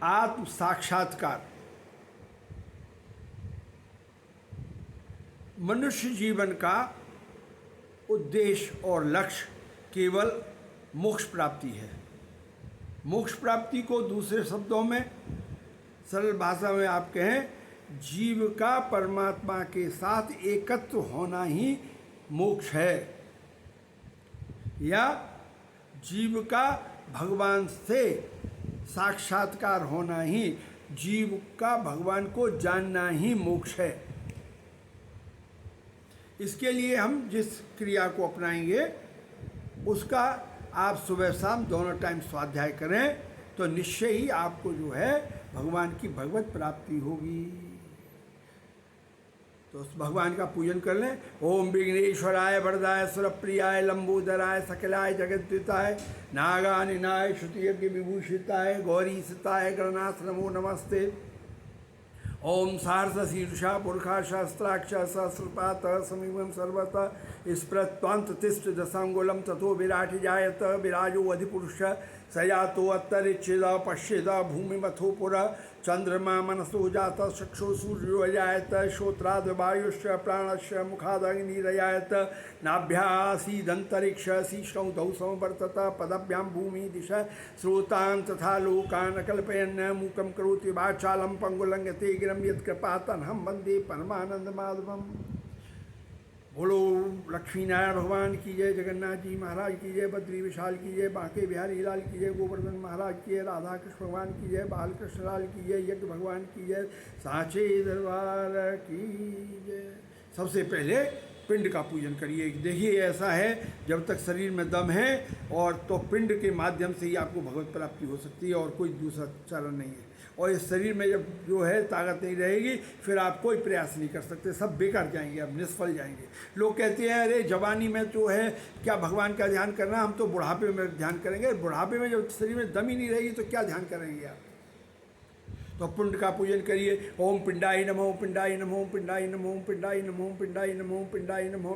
आत्म साक्षात्कार। मनुष्य जीवन का उद्देश्य और लक्ष्य केवल मोक्ष प्राप्ति है। मोक्ष प्राप्ति को दूसरे शब्दों में, सरल भाषा में आप कहें, जीव का परमात्मा के साथ एकत्व होना ही मोक्ष है, या जीव का भगवान से साक्षात्कार होना ही, जीव का भगवान को जानना ही मोक्ष है। इसके लिए हम जिस क्रिया को अपनाएंगे उसका आप सुबह शाम दोनों टाइम स्वाध्याय करें तो निश्चय ही आपको जो है भगवान की भगवत प्राप्ति होगी। तो उस भगवान का पूजन कर लें। ओम विघ्नेश्वराय वरदाय सुरप्रियाय लंबोदराय सकलाय जगद्विताय नागानिनाय श्रुतियज्ञ विभूषिताय गौरी सिताय गणनाथ नमो नमस्ते। ओम सहर्ष शीर्षा पुरुषा शास्त्राक्ष सहस्रपात समीपम सर्वतः स्प्रत्वांत तिष्ठ दशांगुलम तथो विराट जायत विराजो अधिपुरुष सयातो अत्तरिच्छेद पश्येद भूमिमथो पुरा चंद्रमा मनसो जात चक्षु सूर्यो अजायत श्रोत्राद वायुश्च प्राणश्च मुखादग्निरजायत नाभ्यासीदंतरिक्ष शीर्षौ दौ संवर्तत पदभ्यां भूमि दिशा श्रोतान् तथा लोकान् कल्पयन् मूकं करोति वाचालं पंगुलंघते गिरं यत्कृपातमहं वन्दे परमानंद माधवम्। बोलो लक्ष्मी नारायण भगवान की जय, जगन्नाथ जी महाराज की जय, बद्री विशाल की जय, बांके बिहारी लाल की जय, गोवर्धन महाराज की जय, राधा कृष्ण भगवान की जय, बालकृष्ण लाल की जय, यज्ञ भगवान की जय, सांचे दरबार की जय। सबसे पहले पिंड का पूजन करिए। देखिए ऐसा है, जब तक शरीर में दम है और तो पिंड के माध्यम से ही आपको भगवत प्राप्ति हो सकती है और कोई दूसरा चरण नहीं है। और इस शरीर में जब जो है ताकत नहीं रहेगी फिर आप कोई प्रयास नहीं कर सकते, सब बेकार जाएंगे, आप निष्फल जाएंगे। लोग कहते हैं अरे जवानी में जो है क्या भगवान का ध्यान करना, हम तो बुढ़ापे में ध्यान करेंगे। बुढ़ापे में जब शरीर में दम ही नहीं रहेगी तो क्या ध्यान करेंगे आप। तो पिंड का पूजन करिए। ओम पिंडाय नमो पिंडाय नमो पिंडाय नमो पिंडाय नमो पिंडाय नमो पिंडाय नमो।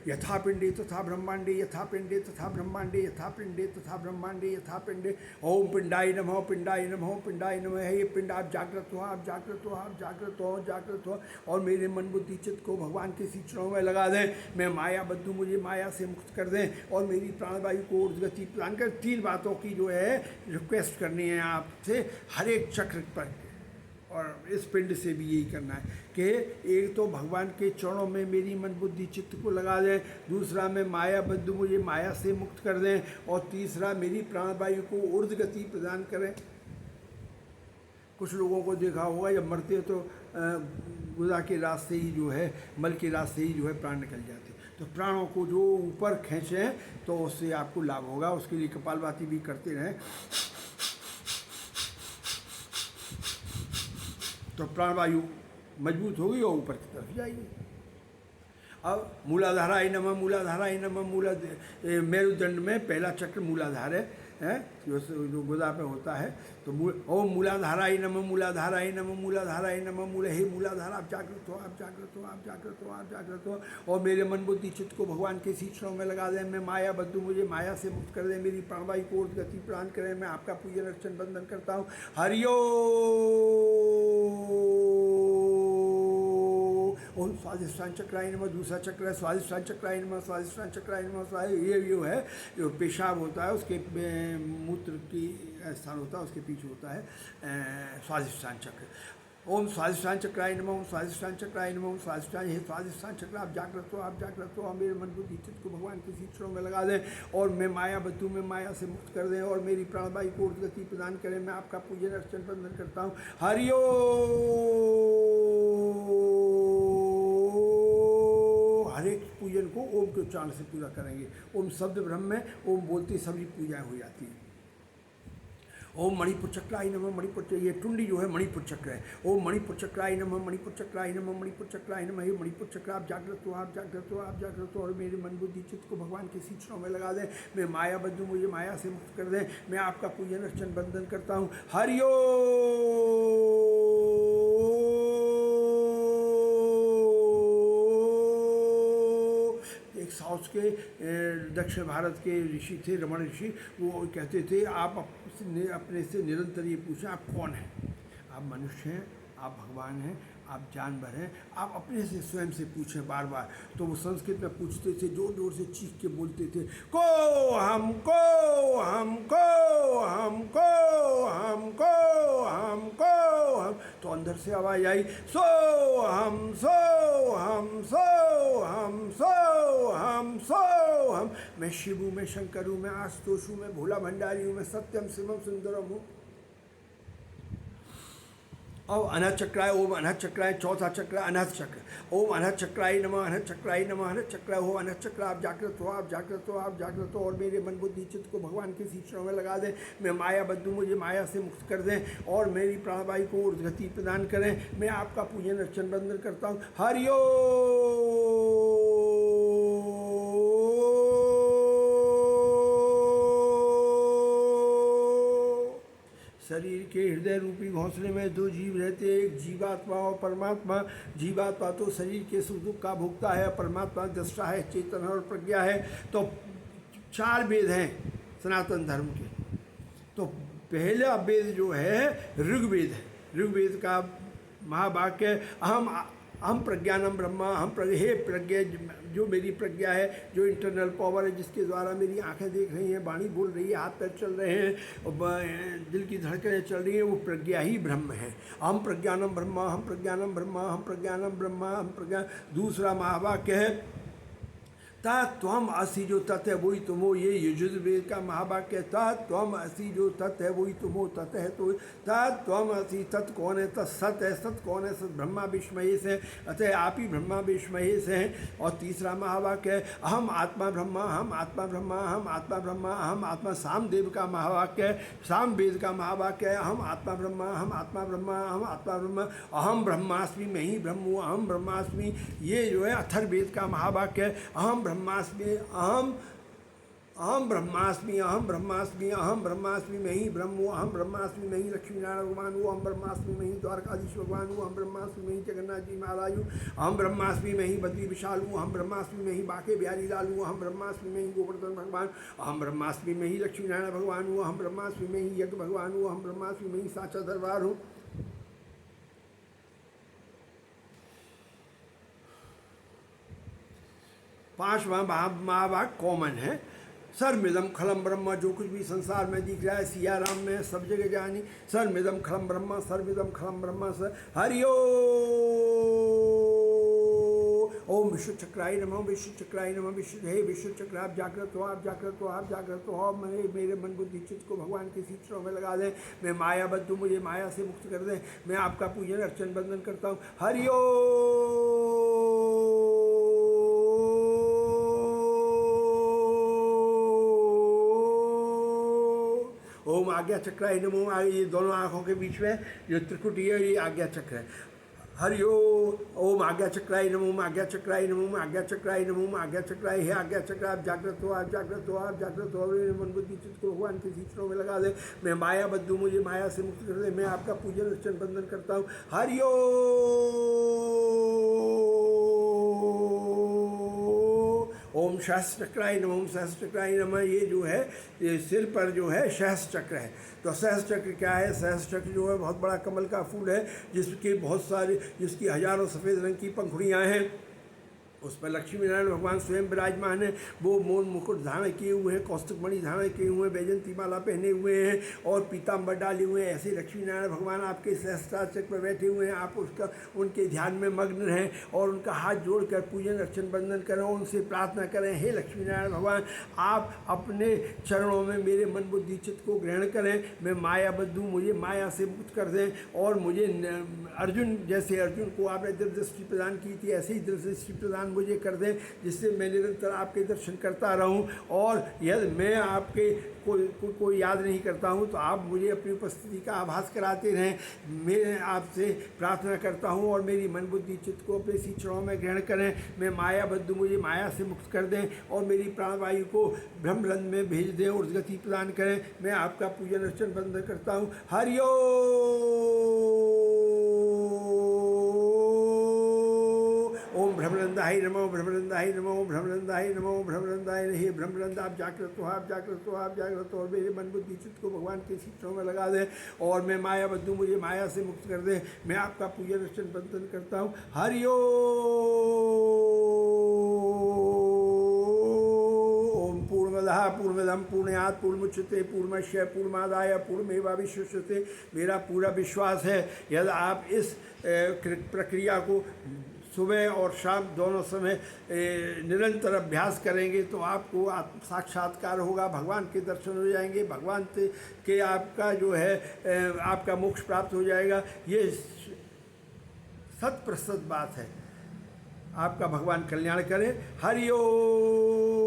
यथा पिंडे तथा ब्रह्मांडे यथा पिंडे तथा ब्रह्मांडे यथा पिंडे तथा ब्रह्मांडे यथा पिंडे। ओम पिंडाय नमो पिंडाय नमो पिंडाय नमो। है ये पिंड आप जागृत हो, आप जागृत हो, आप जागृत हो, जागृत हो। और मेरे मन बुद्धि चित्त को भगवान के चरणों में लगा दें। मैं माया बद्धू, मुझे माया से मुक्त कर दें और मेरी प्राणवायु को ऊर्ध्वगति प्रदान कर। 3 बातों की जो है रिक्वेस्ट करनी है आपसे हर एक चक्र पर। और इस पिंड से भी यही करना है कि एक तो भगवान के चरणों में मेरी मन बुद्धि चित्त को लगा दें, दूसरा मैं माया बद्ध, मुझे माया से मुक्त कर दें, और तीसरा मेरी प्राणवायु को ऊर्ध्व गति प्रदान करें। कुछ लोगों को देखा होगा जब मरते हैं तो गुदा के रास्ते ही जो है, मल के रास्ते ही जो है प्राण निकल जाते हैं। तो प्राणों को जो ऊपर खींचें तो उससे आपको लाभ होगा। उसके लिए कपालभाति भी करते रहें तो प्राणवायु मजबूत होगी और ऊपर की तरफ जाएगी। अब मूलाधाराय नमः, मूलाधाराय नमः। मेरुदंड में पहला चक्र मूलाधार है जो गुदा पे होता है। तो ओम मूलाधाराय नमः, मूलाधाराय नमः, मूलाधाराय नमः। हे मूलाधार आप जागृत हो, आप जागृत हो, आप जागृत हो, आप जागृत हो। और मेरे मन बुद्धि चित्त को भगवान के चरणों में लगा दें। मैं माया बद्धू, मुझे माया से मुक्त कर दें, मेरी प्राणवायु को ऊर्ध्व गति प्रदान करें। मैं आपका पूजन अर्चन बंदन करता हूँ। हरिओ ओम स्वादिष्टान चक्राय नमः। दूसरा चक्र है स्वादिष्टान चक्राय नमः, स्वादिष्टान चक्राय नमः। ये जो है जो पेशाब होता है उसके मूत्र की स्थान होता है, उसके पीछे होता है स्वादिष्टान चक्र। ओम स्वादिष्टान चक्राय नमः, ओम स्वादिष्टान चक्राय नमः, ओम स्वादिष्टान। हे स्वादिष्टान चक्र आप जागृत हो, आप जागृत हो। मेरे मन बुद्धि चित्त को भगवान के चरणों में लगा दें और मैं माया बद्धू में माया से मुक्त कर दें और मेरी प्राणवायु को ऊर्ध्व गति प्रदान करें। मैं आपका पूजन अर्चन बंदन करता हूँ। हरिओ हर एक पूजन को ओम के उच्चारण से पूरा करेंगे। ओम शब्द ब्रह्म में ओम बोलते सभी पूजाएं हो जाती हैं। ओम मणिपुर चक्राय नमः। मणिपुर, ये टुंडी जो है मणिपुर चक्र है। ओम मणिपुर चक्राय नमः, मणिपुर चक्राय नमः, मणिपुर चक्राय नमः। ये मणिपुर चक्र आप जागृत हो, आप जागृत हो, आप जागृत हो। और मेरे मन बुद्धि चित्त को भगवान के चरणों में लगा दें। मैं माया बद्धू, मुझे माया से मुक्त कर दें। मैं आपका पूजन अर्चन बंदन करता हूँ। हरिओ एक साउथ के दक्षिण भारत के ऋषि थे, रमण ऋषि। वो कहते थे आप अपने से निरंतर ये पूछें आप कौन हैं। आप मनुष्य हैं, आप भगवान हैं, आप जानवर हैं, आप अपने से स्वयं से पूछें बार बार। तो वो संस्कृत में पूछते थे, जोर जोर से चीख के बोलते थे, को हमको हमको हमको हमको हमको हम। तो अंदर से आवाज़ आई, सो हम सो हम सो हम सो हम सो हम। मैं शिव हूँ, मैं शंकर हूँ, मैं आशुतोष हूँ, मैं भोला भंडारी हूँ, मैं सत्यम शिवम सुंदरम हूँ। और अनहत चक्राय, ओम अनहत चक्राय, चौथा चक्र अनहत चक्र। ओम अनहत चक्राय नमः, अनहत चक्राय नमः, अनहत चक्र हो, अनहत चक्र। आप जागृत हो, आप जागृत हो, आप जागृत हो। और मेरे मन बुद्धि चित्त को भगवान के चरणों में लगा दें। मैं माया बद्ध हूँ, मुझे माया से मुक्त कर दें और मेरी प्राणवायु को ऊर्ध्वगति प्रदान करें। मैं आपका पूजन अर्चन वंदन करता हूँ। हरि ओम। शरीर के हृदय रूपी घोंसले में दो जीव रहते हैं, एक जीवात्मा और परमात्मा। जीवात्मा तो शरीर के सुख दुख का भोगता है, परमात्मा दृष्टा है, चेतन और प्रज्ञा है। तो 4 वेद हैं सनातन धर्म के। तो पहला वेद जो है ऋग्वेद है। ऋग्वेद का महावाक्य हम प्रज्ञानम ब्रह्मा, हे प्रज्ञा, जो मेरी प्रज्ञा है, जो इंटरनल पावर है, जिसके द्वारा मेरी आंखें देख रही हैं, वाणी बोल रही है, हाथ पैर चल रहे हैं, दिल की धड़कनें चल रही हैं, वो प्रज्ञा ही ब्रह्म है। हम प्रज्ञानम ब्रह्मा, हम प्रज्ञानम ब्रह्मा, हम प्रज्ञानम ब्रह्मा, हम प्रज्ञा। दूसरा महावाक्य है तत्वम असि, जो तत् है वही तुम हो। ये यजुर्वेद का महावाक्य है। तत्वम असि, जो तत् है वही तुम हो, तत् है तो तत्वम असि। तत् कौन है? तत् सत है। सत कौन है? सत ब्रह्मा विष्महेश है, अतः आप ही ब्रह्मा विष्महेश हैं। और तीसरा महावाक्य है अहम आत्मा ब्रह्मा, हम आत्मा ब्रह्मा, हम आत्मा ब्रह्मा, हम आत्मा। सामदेव का महावाक्य है, सामवेद का महावाक्य है अहम आत्मा ब्रह्मा, हम आत्मा ब्रह्मा, हम आत्मा ब्रह्मा। अहम ब्रह्मास्मि, मैं ही ब्रह्म हूँ, अहम ब्रह्मास्मि। ये जो है अथर्ववेद का महावाक्य है अहम ब्रह्मास्मि, अहम ब्रह्मास्मि, अहम ब्रह्मास्मि, अहम ब्रह्मास्मि, मैं ही ब्रह्म हूँ, अहम ब्रह्मास्मि, मैं ही लक्ष्मी नारायण भगवान हूँ, अहम ब्रह्मास्मि, मैं ही द्वारकाधीश भगवान हूँ, अहम ब्रह्मास्मि, मैं ही जगन्नाथ जी महाराज हूँ, अहम ब्रह्मास्मि, मैं ही बद्री विशाल हूँ, अहम ब्रह्मास्मि, मैं ही बाके बिहारी लाल हूँ, अहम ब्रह्मास्मि, मैं ही गोवर्धन भगवान, अहम ब्रह्मास्मि, मैं ही लक्ष्मी नारायण भगवान हूँ, अहम ब्रह्मास्मि, मैं ही यज्ञ भगवान हूँ, अहम ब्रह्मास्मि, मैं ही साचा दरबार हूँ। 5वां महाभाग कॉमन है। सर्वमिदं खलम ब्रह्म, जो कुछ भी संसार में दिख रहा है सिया राम में सब जगह जानी। सर्वमिदं खलम ब्रह्म, सर्वमिदं खलम ब्रह्म। हरि ओम विष्णु चक्राय नमः, विष्णु चक्राय नमः। विष्णु, हे विष्णु चक्र, आप जागृत हो, आप जागृत हो, आप जागृत हो। मेरे मन बुद्धि चित्त को भगवान के चरणों में लगा दें। मैं माया बद्ध हूँ, मुझे माया से मुक्त कर दें। मैं आपका पूजन अर्चन वंदन करता हूँ। हरि ओम आज्ञा चक्राय नमः। ये दोनों आँखों के बीच में जो त्रिकुटी है ये आज्ञा चक्र है। हरि ओम आज्ञा चक्राय नमः, ओम आज्ञा चक्राय नमः, ओम आज्ञा चक्राय नमः, ओम आज्ञा चक्राय। हे आज्ञा चक्र, आप जागृत हो, आप जागृत हो, आप जागृत हो। मेरे मन बुद्धि चित्त को भगवान के चरणों में लगा दे। मैं माया बद्ध हूँ, मुझे माया से मुक्त कर दे। मैं आपका पूजन अर्चन वंदन करता हूँ। हरि ओम सहस्त्र चक्राय नमः, ओम सहस्त्र चक्राय नमः। ये जो है ये सिर पर जो है सहस्त्र चक्र है। तो सहस्त्र चक्र क्या है? सहस्त्र चक्र जो है बहुत बड़ा कमल का फूल है, जिसकी बहुत सारी, जिसकी हजारों सफ़ेद रंग की पंखुड़ियाँ हैं। उस पर लक्ष्मी नारायण भगवान स्वयं विराजमान है। वो मोर मुकुट धारण किए हुए हैं, कौस्तुभ मणि धारण किए हुए हैं, वैजंती माला पहने हुए हैं और पीताम्बर डाले हुए हैं। ऐसे लक्ष्मी नारायण भगवान आपके सहस्त्रार चक्र पर बैठे हुए हैं। आप उसका उनके ध्यान में मग्न हैं और उनका हाथ जोड़कर पूजन अर्चन वंदन करें, उनसे प्रार्थना करें, हे लक्ष्मी नारायण भगवान आप अपने चरणों में मेरे मन बुद्धि चित्त को ग्रहण करें। मैं माया बद्ध हूँ, मुझे माया से मुक्त कर दें और मुझे अर्जुन, जैसे अर्जुन को आपने दिव्य दृष्टि प्रदान की थी, ऐसे ही दिव्य दृष्टि प्रदान मुझे कर दें, जिससे मैं निरंतर आपके दर्शन करता रहूं। और यदि मैं आपके कोई याद नहीं करता हूं तो आप मुझे अपनी उपस्थिति का आभास कराते रहें। मैं आपसे प्रार्थना करता हूं और मेरी मन बुद्धि चित्त को अपने चरणों में ग्रहण करें। मैं माया बद्ध, मुझे माया से मुक्त कर दें और मेरी प्राणवायु को ब्रह्मरंध्र में भेज दें और गति प्रदान करें। मैं आपका पूजन अर्चन वंदन करता हूँ। हरि ओम भ्रमरंदाय नमो भ्रमरंदाय नमो भ्रमरंदाय नमो भ्रमरंदाय हे भ्रमरंद आप जागृत हो, आप जागृत हो, आप जागृत हो, और मेरे मन बुद्धि चित्त को भगवान के सीटों में लगा दे और मैं माया बद्धू, मुझे माया से मुक्त कर दे। मैं आपका पूजन अर्चन बंधन करता हूँ। हरि ओम। पूर्णमदः पूर्णमिदं पूर्णात् पूर्णमुदच्यते पूर्णस्य पूर्णमादाय पूर्णमेवावशिष्यते। मेरा पूरा विश्वास है यदि आप इस प्रक्रिया को सुबह और शाम दोनों समय निरंतर अभ्यास करेंगे तो आपको आत्म साक्षात्कार होगा, भगवान के दर्शन हो जाएंगे, भगवान के आपका जो है आपका मोक्ष प्राप्त हो जाएगा। ये शत प्रतिशत बात है। आपका भगवान कल्याण करे। हरि ओम।